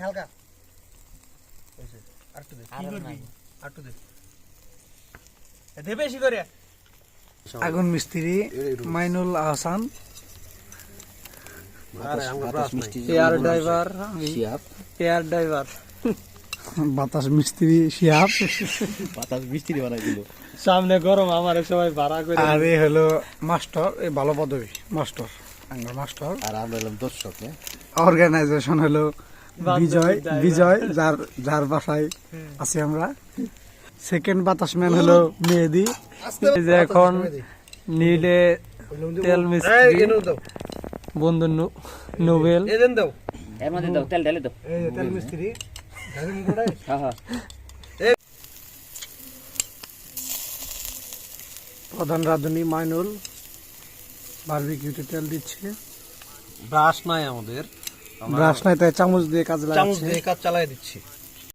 হালকা হইছে আরটু দে কি করবি আরটু দে দে বেশি করে আগুন মিস্ত্রি Mainul Ahsan air driver Shiyab air driver বাতাস মিস্ত্রি শিয়াব বাতাস মিস্ত্রি বানাই দিল সামনে গরম আমার সবাই ভাড়া করে আর এই হলো মাস্টার এই ভালো পদবী মাস্টার আঙ্গুর মাস্টার আর আমরা হলাম দর্শক অর্গানাইজেশন হলো বিজয় বিজয় যার বাসায় আছি আমরা সেকেন্ড বাতাসম্যান হলো মেহেদি যে এখন নীলে তেল মিস্ত্রি বন্ধু নোবেল এদেন দাও এর মধ্যে দাও তেল ঢেলে দাও এই তেল মিস্ত্রি ঢালিম গোড়ায় হ্যাঁ হ্যাঁ প্রধান রাঁধুনি মাইনুল বারবিকিউতে তেল দিচ্ছে ব্রাশ নাই আমাদের ব্রাশ নাই তাই চামচ দিয়ে কাজ চামচ লাগাচ্ছে দিয়ে কাজ চালাই দিচ্ছি